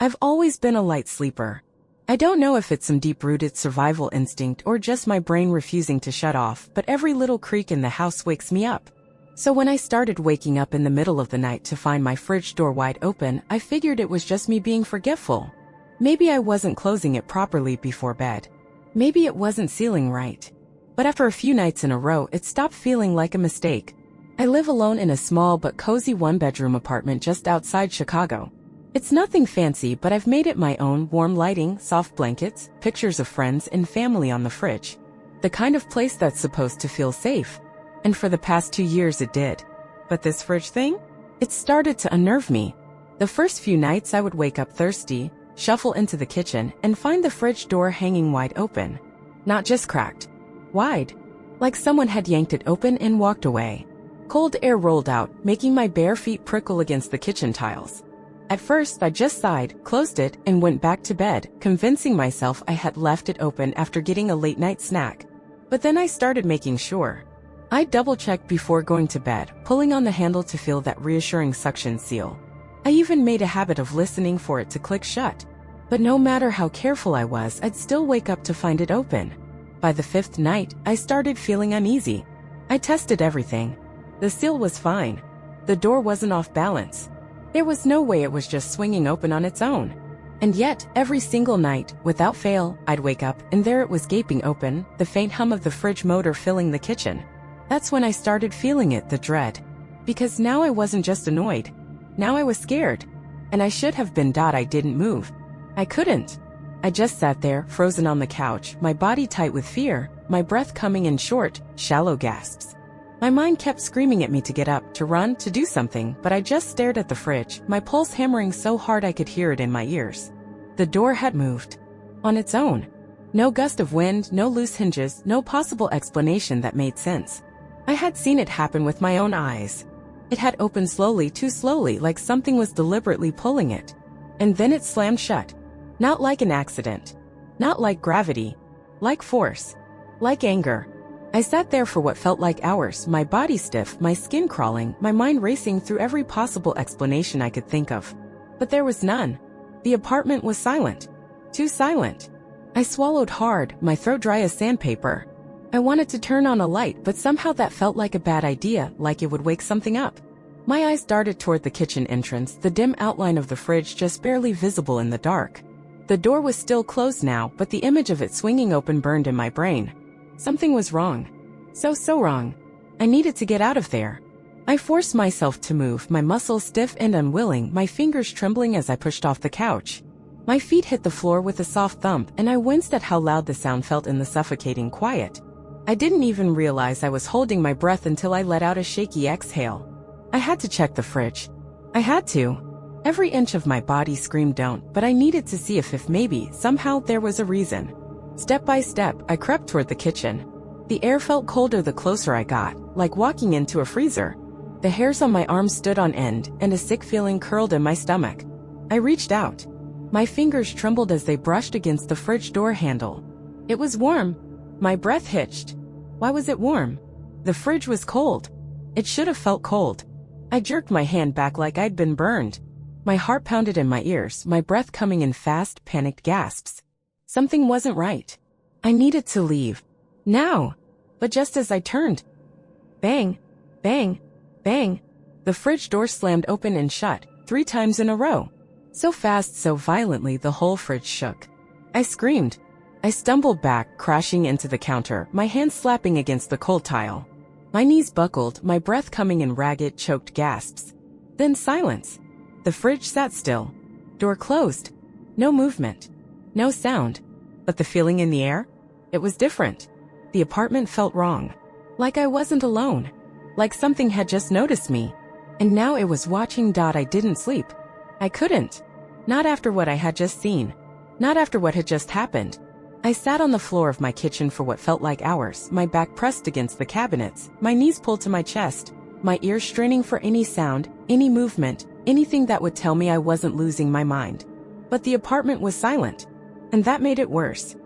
I've always been a light sleeper. I don't know if it's some deep-rooted survival instinct or just my brain refusing to shut off, but every little creak in the house wakes me up. So when I started waking up in the middle of the night to find my fridge door wide open, I figured it was just me being forgetful. Maybe I wasn't closing it properly before bed. Maybe it wasn't sealing right. But after a few nights in a row, it stopped feeling like a mistake. I live alone in a small but cozy one-bedroom apartment just outside Chicago. It's nothing fancy, but I've made it my own: warm lighting, soft blankets, pictures of friends and family on the fridge. The kind of place that's supposed to feel safe. And for the past 2 years it did. But this fridge thing? It started to unnerve me. The first few nights I would wake up thirsty, shuffle into the kitchen, and find the fridge door hanging wide open. Not just cracked. Wide. Like someone had yanked it open and walked away. Cold air rolled out, making my bare feet prickle against the kitchen tiles. At first I just sighed, closed it, and went back to bed, convincing myself I had left it open after getting a late-night snack. But then I started making sure. I double-checked before going to bed, pulling on the handle to feel that reassuring suction seal. I even made a habit of listening for it to click shut. But no matter how careful I was, I'd still wake up to find it open. By the 5th night, I started feeling uneasy. I tested everything. The seal was fine. The door wasn't off balance. There was no way it was just swinging open on its own. And yet, every single night, without fail, I'd wake up, and there it was gaping open, the faint hum of the fridge motor filling the kitchen. That's when I started feeling it, the dread. Because now I wasn't just annoyed. Now I was scared. And I should have been. I didn't move. I couldn't. I just sat there, frozen on the couch, my body tight with fear, my breath coming in short, shallow gasps. My mind kept screaming at me to get up, to run, to do something, but I just stared at the fridge, my pulse hammering so hard I could hear it in my ears. The door had moved. On its own. No gust of wind, no loose hinges, no possible explanation that made sense. I had seen it happen with my own eyes. It had opened slowly, too slowly, like something was deliberately pulling it. And then it slammed shut. Not like an accident. Not like gravity. Like force. Like anger. I sat there for what felt like hours, my body stiff, my skin crawling, my mind racing through every possible explanation I could think of. But there was none. The apartment was silent. Too silent. I swallowed hard, my throat dry as sandpaper. I wanted to turn on a light, but somehow that felt like a bad idea, like it would wake something up. My eyes darted toward the kitchen entrance, the dim outline of the fridge just barely visible in the dark. The door was still closed now, but the image of it swinging open burned in my brain. Something was wrong. So wrong. I needed to get out of there. I forced myself to move, my muscles stiff and unwilling, my fingers trembling as I pushed off the couch. My feet hit the floor with a soft thump, and I winced at how loud the sound felt in the suffocating quiet. I didn't even realize I was holding my breath until I let out a shaky exhale. I had to check the fridge. I had to. Every inch of my body screamed don't, but I needed to see if maybe, somehow, there was a reason. Step by step, I crept toward the kitchen. The air felt colder the closer I got, like walking into a freezer. The hairs on my arms stood on end, and a sick feeling curled in my stomach. I reached out. My fingers trembled as they brushed against the fridge door handle. It was warm. My breath hitched. Why was it warm? The fridge was cold. It should have felt cold. I jerked my hand back like I'd been burned. My heart pounded in my ears, my breath coming in fast, panicked gasps. Something wasn't right. I needed to leave. Now. But just as I turned, bang, bang, bang, the fridge door slammed open and shut, 3 times in a row. So fast, so violently, the whole fridge shook. I screamed. I stumbled back, crashing into the counter, my hands slapping against the cold tile. My knees buckled, my breath coming in ragged, choked gasps. Then silence. The fridge sat still. Door closed. No movement. No sound. But the feeling in the air? It was different. The apartment felt wrong. Like I wasn't alone. Like something had just noticed me. And now it was watching. I didn't sleep. I couldn't. Not after what I had just seen. Not after what had just happened. I sat on the floor of my kitchen for what felt like hours, my back pressed against the cabinets, my knees pulled to my chest, my ears straining for any sound, any movement, anything that would tell me I wasn't losing my mind. But the apartment was silent. And that made it worse.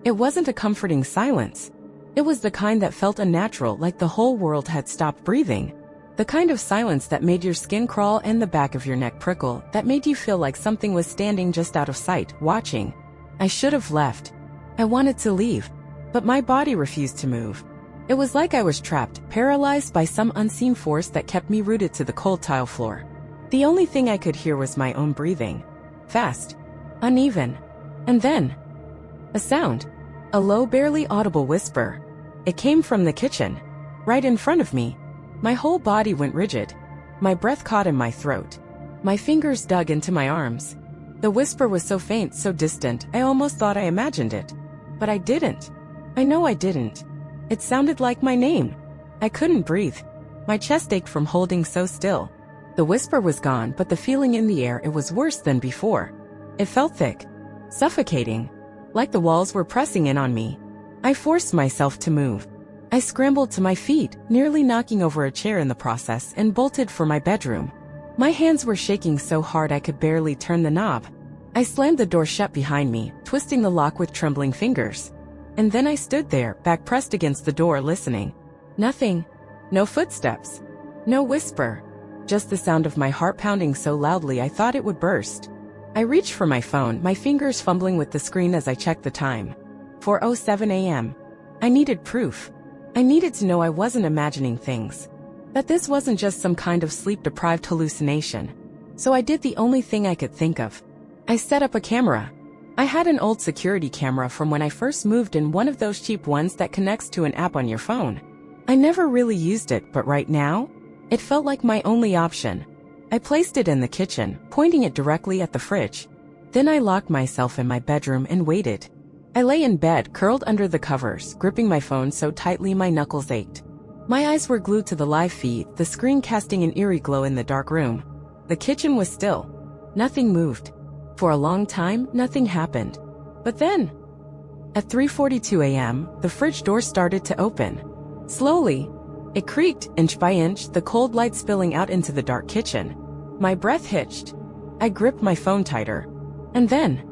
It wasn't a comforting silence. It was the kind that felt unnatural, like the whole world had stopped breathing. The kind of silence that made your skin crawl and the back of your neck prickle, that made you feel like something was standing just out of sight, watching. I should have left. I wanted to leave, but my body refused to move. It was like I was trapped, paralyzed by some unseen force that kept me rooted to the cold tile floor. The only thing I could hear was my own breathing. Fast. Uneven. And then, a sound. A low, barely audible whisper. It came from the kitchen, right in front of me. My whole body went rigid. My breath caught in my throat. My fingers dug into my arms. The whisper was so faint, so distant, I almost thought I imagined it. But I didn't. I know I didn't. It sounded like my name. I couldn't breathe. My chest ached from holding so still. The whisper was gone, but the feeling in the air, it was worse than before. It felt thick. Suffocating. Like the walls were pressing in on me. I forced myself to move. I scrambled to my feet, nearly knocking over a chair in the process, and bolted for my bedroom. My hands were shaking so hard I could barely turn the knob. I slammed the door shut behind me, twisting the lock with trembling fingers. And then I stood there, back pressed against the door, listening. Nothing. No footsteps. No whisper. Just the sound of my heart pounding so loudly I thought it would burst. I reached for my phone, my fingers fumbling with the screen as I checked the time. 4:07 a.m. I needed proof. I needed to know I wasn't imagining things. That this wasn't just some kind of sleep-deprived hallucination. So I did the only thing I could think of. I set up a camera. I had an old security camera from when I first moved in, one of those cheap ones that connects to an app on your phone. I never really used it, but right now, it felt like my only option. I placed it in the kitchen, pointing it directly at the fridge. Then I locked myself in my bedroom and waited. I lay in bed, curled under the covers, gripping my phone so tightly my knuckles ached. My eyes were glued to the live feed, the screen casting an eerie glow in the dark room. The kitchen was still. Nothing moved. For a long time, nothing happened. But then, at 3:42 a.m., the fridge door started to open. Slowly. It creaked, inch by inch, the cold light spilling out into the dark kitchen. My breath hitched. I gripped my phone tighter. And then,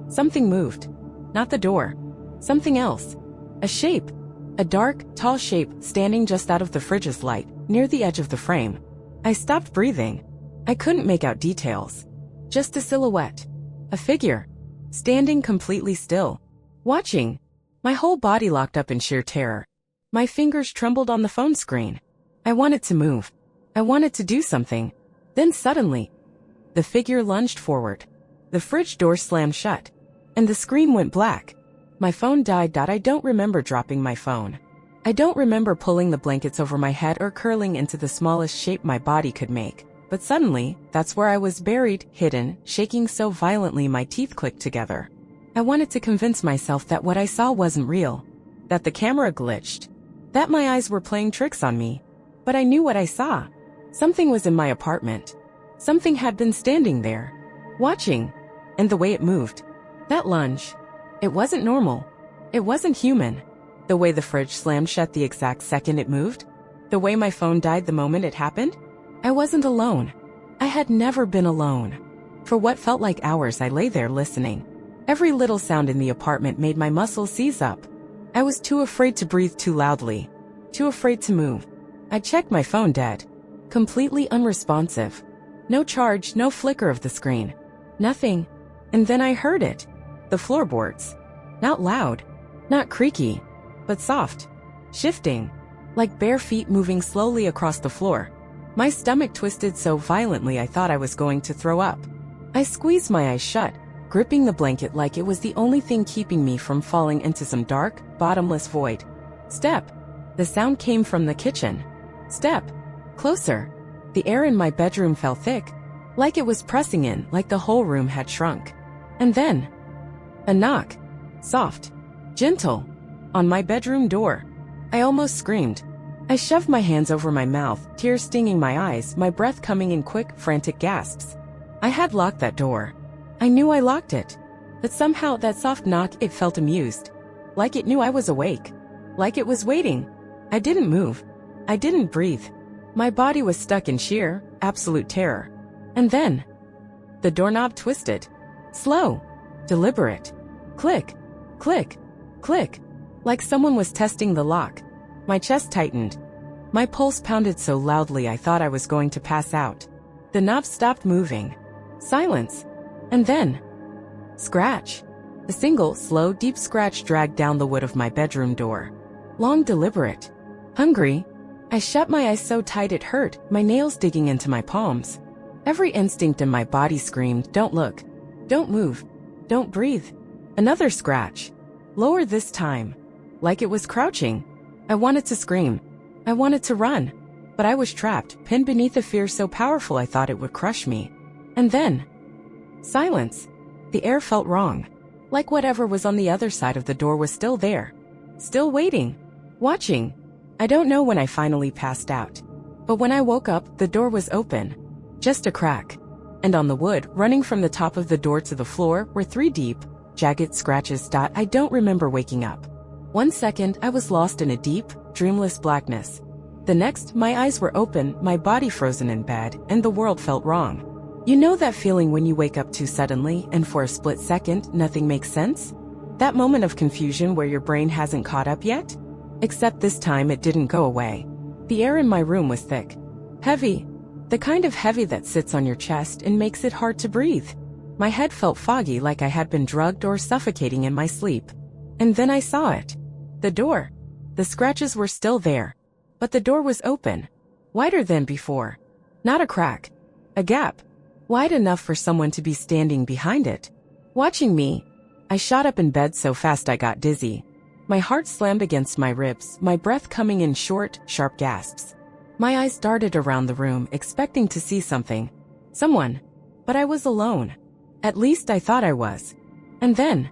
something moved. Not the door. Something else. A shape. A dark, tall shape standing just out of the fridge's light, near the edge of the frame. I stopped breathing. I couldn't make out details. Just a silhouette. A figure. Standing completely still. Watching. My whole body locked up in sheer terror. My fingers trembled on the phone screen. I wanted to move. I wanted to do something. Then suddenly, the figure lunged forward. The fridge door slammed shut. And the screen went black. My phone died. I don't remember dropping my phone. I don't remember pulling the blankets over my head or curling into the smallest shape my body could make. But suddenly, that's where I was buried, hidden, shaking so violently my teeth clicked together. I wanted to convince myself that what I saw wasn't real. That the camera glitched. That my eyes were playing tricks on me. But I knew what I saw. Something was in my apartment. Something had been standing there. Watching. And the way it moved. That lunge. It wasn't normal. It wasn't human. The way the fridge slammed shut the exact second it moved. The way my phone died the moment it happened. I wasn't alone. I had never been alone. For what felt like hours I lay there listening. Every little sound in the apartment made my muscles seize up. I was too afraid to breathe too loudly. Too afraid to move. I checked my phone dead. Completely unresponsive. No charge, no flicker of the screen. Nothing. And then I heard it. The floorboards. Not loud. Not creaky. But soft. Shifting. Like bare feet moving slowly across the floor. My stomach twisted so violently I thought I was going to throw up. I squeezed my eyes shut, gripping the blanket like it was the only thing keeping me from falling into some dark, bottomless void. Step. The sound came from the kitchen. Step. Closer. The air in my bedroom felt thick. Like it was pressing in, like the whole room had shrunk. And then, a knock. Soft. Gentle. On my bedroom door. I almost screamed. I shoved my hands over my mouth, tears stinging my eyes, my breath coming in quick, frantic gasps. I had locked that door. I knew I locked it. But somehow that soft knock, it felt amused. Like it knew I was awake. Like it was waiting. I didn't move. I didn't breathe. My body was stuck in sheer, absolute terror. And then, the doorknob twisted. Slow. Deliberate. Click. Click. Click. Like someone was testing the lock. My chest tightened. My pulse pounded so loudly I thought I was going to pass out. The knob stopped moving. Silence. And then, scratch. A single, slow, deep scratch dragged down the wood of my bedroom door. Long, deliberate. Hungry. I shut my eyes so tight it hurt, my nails digging into my palms. Every instinct in my body screamed, don't look. Don't move. Don't breathe. Another scratch. Lower this time. Like it was crouching. I wanted to scream. I wanted to run. But I was trapped, pinned beneath a fear so powerful I thought it would crush me. And then, silence. The air felt wrong. Like whatever was on the other side of the door was still there. Still waiting. Watching. I don't know when I finally passed out. But when I woke up, the door was open. Just a crack. And on the wood, running from the top of the door to the floor, were 3 deep, jagged scratches. I don't remember waking up. 1 second, I was lost in a deep, dreamless blackness. The next, my eyes were open, my body frozen in bed, and the world felt wrong. You know that feeling when you wake up too suddenly, and for a split second, nothing makes sense? That moment of confusion where your brain hasn't caught up yet? Except this time it didn't go away. The air in my room was thick. Heavy. The kind of heavy that sits on your chest and makes it hard to breathe. My head felt foggy like I had been drugged or suffocating in my sleep. And then I saw it. The door. The scratches were still there. But the door was open. Wider than before. Not a crack. A gap. Wide enough for someone to be standing behind it. Watching me. I shot up in bed so fast I got dizzy. My heart slammed against my ribs, my breath coming in short, sharp gasps. My eyes darted around the room, expecting to see something. Someone. But I was alone. At least I thought I was. And then,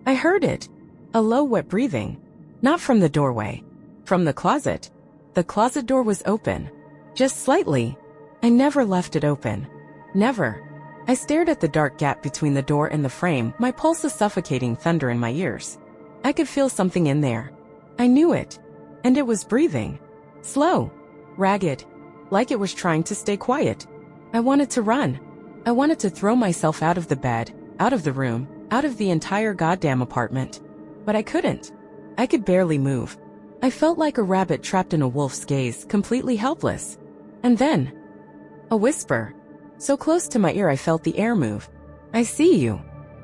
I heard it. A low, wet breathing. Not from the doorway. From the closet. The closet door was open. Just slightly. I never left it open. Never. I stared at the dark gap between the door and the frame, my pulse a suffocating thunder in my ears. I could feel something in there. I knew it. And it was breathing. Slow. Ragged. Like it was trying to stay quiet. I wanted to run. I wanted to throw myself out of the bed, out of the room, out of the entire goddamn apartment. But I couldn't. I could barely move. I felt like a rabbit trapped in a wolf's gaze, completely helpless. And then, a whisper. So close to my ear I felt the air move. I see you.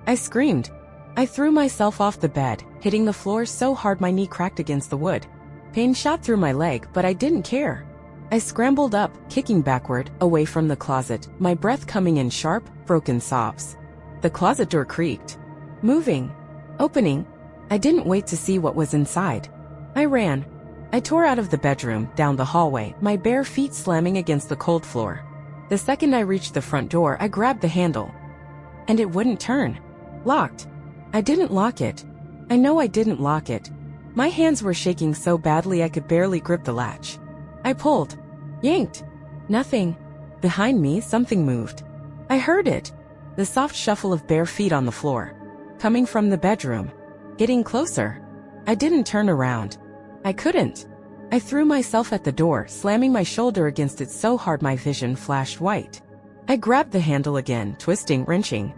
I screamed. I threw myself off the bed, hitting the floor so hard my knee cracked against the wood. Pain shot through my leg, but I didn't care. I scrambled up, kicking backward, away from the closet, my breath coming in sharp, broken sobs. The closet door creaked. Moving. Opening. I didn't wait to see what was inside. I ran. I tore out of the bedroom, down the hallway, my bare feet slamming against the cold floor. The second I reached the front door, I grabbed the handle. And it wouldn't turn. Locked. I didn't lock it. I know I didn't lock it. My hands were shaking so badly I could barely grip the latch. I pulled. Yanked. Nothing. Behind me, something moved. I heard it. The soft shuffle of bare feet on the floor. Coming from the bedroom. Getting closer. I didn't turn around. I couldn't. I threw myself at the door, slamming my shoulder against it so hard my vision flashed white. I grabbed the handle again, twisting, wrenching.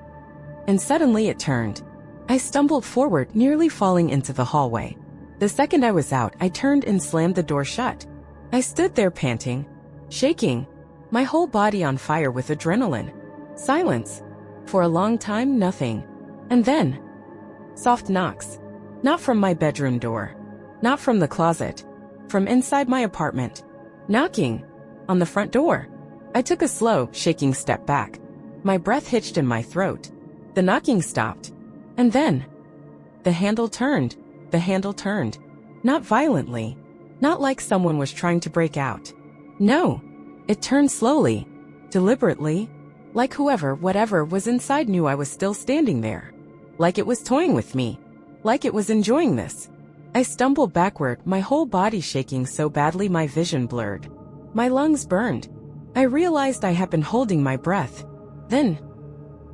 And suddenly it turned. I stumbled forward, nearly falling into the hallway. The second I was out, I turned and slammed the door shut. I stood there panting, shaking, my whole body on fire with adrenaline. Silence. For a long time, nothing. And then, soft knocks. Not from my bedroom door. Not from the closet. From inside my apartment. Knocking. On the front door. I took a slow, shaking step back. My breath hitched in my throat. The knocking stopped. And then, the handle turned. The handle turned. Not violently. Not like someone was trying to break out. No. It turned slowly. Deliberately. Like whoever, whatever was inside knew I was still standing there. Like it was toying with me. Like it was enjoying this. I stumbled backward, my whole body shaking so badly my vision blurred. My lungs burned. I realized I had been holding my breath. Then,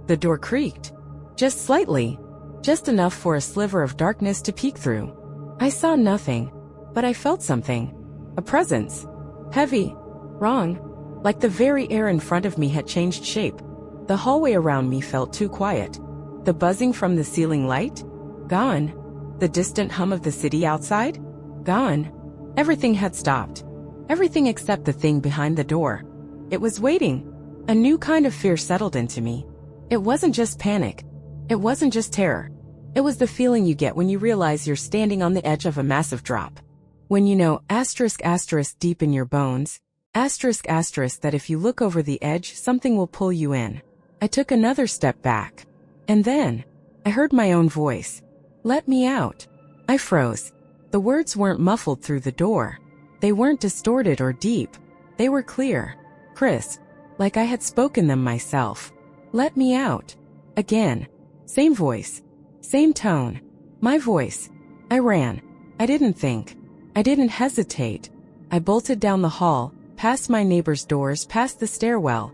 the door creaked. Just slightly. Just enough for a sliver of darkness to peek through. I saw nothing, but I felt something. A presence. Heavy. Wrong. Like the very air in front of me had changed shape. The hallway around me felt too quiet. The buzzing from the ceiling light? Gone. The distant hum of the city outside? Gone. Everything had stopped. Everything except the thing behind the door. It was waiting. A new kind of fear settled into me. It wasn't just panic. It wasn't just terror. It was the feeling you get when you realize you're standing on the edge of a massive drop. When you know, *** deep in your bones, *** that if you look over the edge, something will pull you in. I took another step back. And then, I heard my own voice. Let me out. I froze. The words weren't muffled through the door. They weren't distorted or deep. They were clear, crisp, like I had spoken them myself. Let me out. Again. Same voice. Same tone. My voice. I ran. I didn't think. I didn't hesitate. I bolted down the hall, past my neighbor's doors, past the stairwell.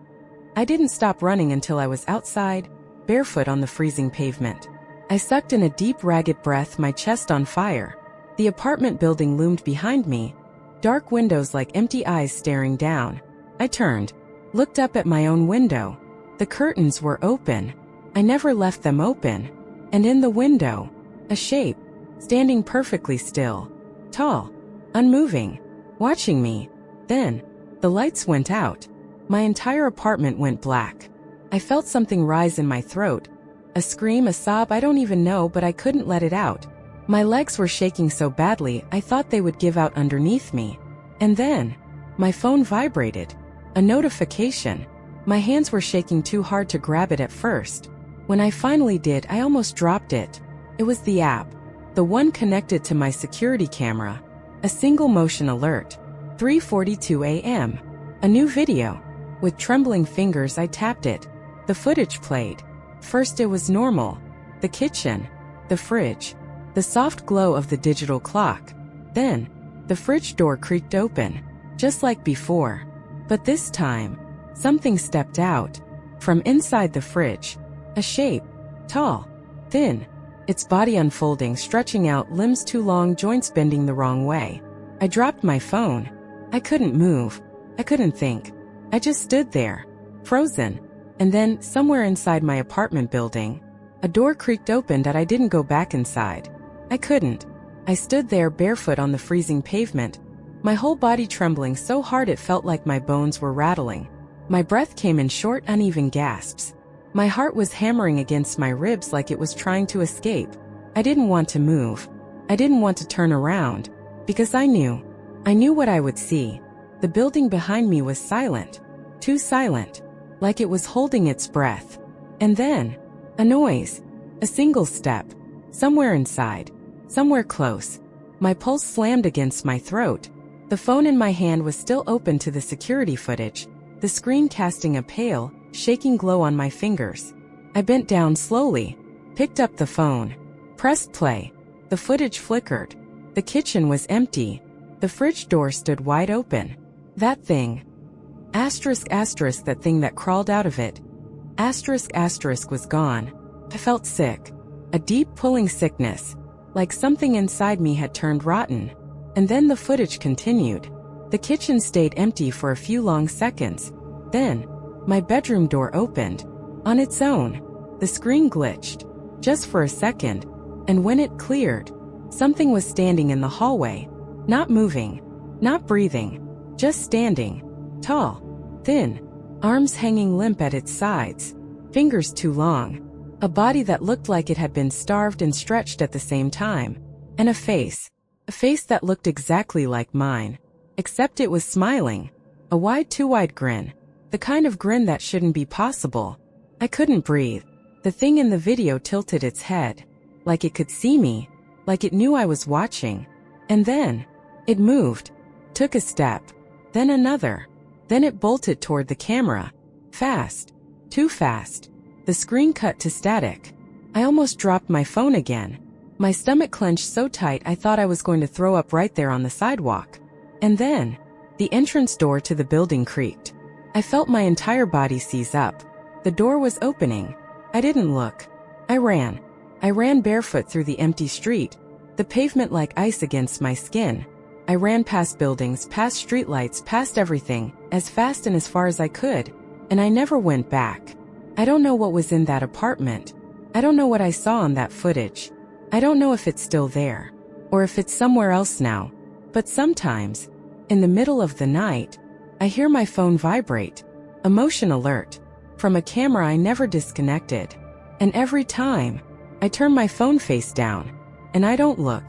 I didn't stop running until I was outside, barefoot on the freezing pavement. I sucked in a deep, ragged breath, my chest on fire. The apartment building loomed behind me, dark windows like empty eyes staring down. I turned, looked up at my own window. The curtains were open. I never left them open. And in the window, a shape, standing perfectly still, tall, unmoving, watching me. Then, the lights went out. My entire apartment went black. I felt something rise in my throat. A scream, a sob, I don't even know, but I couldn't let it out. My legs were shaking so badly, I thought they would give out underneath me. And then, my phone vibrated. A notification. My hands were shaking too hard to grab it at first. When I finally did, I almost dropped it. It was the app. The one connected to my security camera. A single motion alert. 3:42 a.m. A new video. With trembling fingers, I tapped it. The footage played. First it was normal. The kitchen. The fridge. The soft glow of the digital clock. Then, the fridge door creaked open. Just like before. But this time, something stepped out. From inside the fridge. A shape. Tall. Thin. Its body unfolding, stretching out, limbs too long, joints bending the wrong way. I dropped my phone. I couldn't move. I couldn't think. I just stood there. Frozen. And then, somewhere inside my apartment building, a door creaked open that I didn't go back inside. I couldn't. I stood there barefoot on the freezing pavement, my whole body trembling so hard it felt like my bones were rattling. My breath came in short, uneven gasps. My heart was hammering against my ribs like it was trying to escape. I didn't want to move. I didn't want to turn around. Because I knew what I would see. The building behind me was silent. Too silent. Like it was holding its breath. And then, a noise. A single step. Somewhere inside. Somewhere close. My pulse slammed against my throat. The phone in my hand was still open to the security footage, the screen casting a pale, shaking glow on my fingers. I bent down slowly, picked up the phone, pressed play. The footage flickered. The kitchen was empty. The fridge door stood wide open. That thing. That thing that crawled out of it. Was gone. I felt sick. A deep pulling sickness. Like something inside me had turned rotten. And then the footage continued. The kitchen stayed empty for a few long seconds. Then, my bedroom door opened. On its own. The screen glitched. Just for a second. And when it cleared, something was standing in the hallway. Not moving. Not breathing. Just standing. Tall. Thin. Arms hanging limp at its sides. Fingers too long. A body that looked like it had been starved and stretched at the same time. And a face. A face that looked exactly like mine. Except it was smiling. A wide, too wide grin. The kind of grin that shouldn't be possible. I couldn't breathe. The thing in the video tilted its head. Like it could see me. Like it knew I was watching. And then, it moved. Took a step. Then another. Then it bolted toward the camera. Fast. Too fast. The screen cut to static. I almost dropped my phone again. My stomach clenched so tight I thought I was going to throw up right there on the sidewalk. And then, the entrance door to the building creaked. I felt my entire body seize up. The door was opening. I didn't look. I ran. I ran barefoot through the empty street, the pavement like ice against my skin. I ran past buildings, past streetlights, past everything, as fast and as far as I could, and I never went back. I don't know what was in that apartment. I don't know what I saw on that footage. I don't know if it's still there, or if it's somewhere else now. But sometimes, In the middle of the night, I hear my phone vibrate, emotion alert, from a camera I never disconnected. And every time, I turn my phone face down, and I don't look.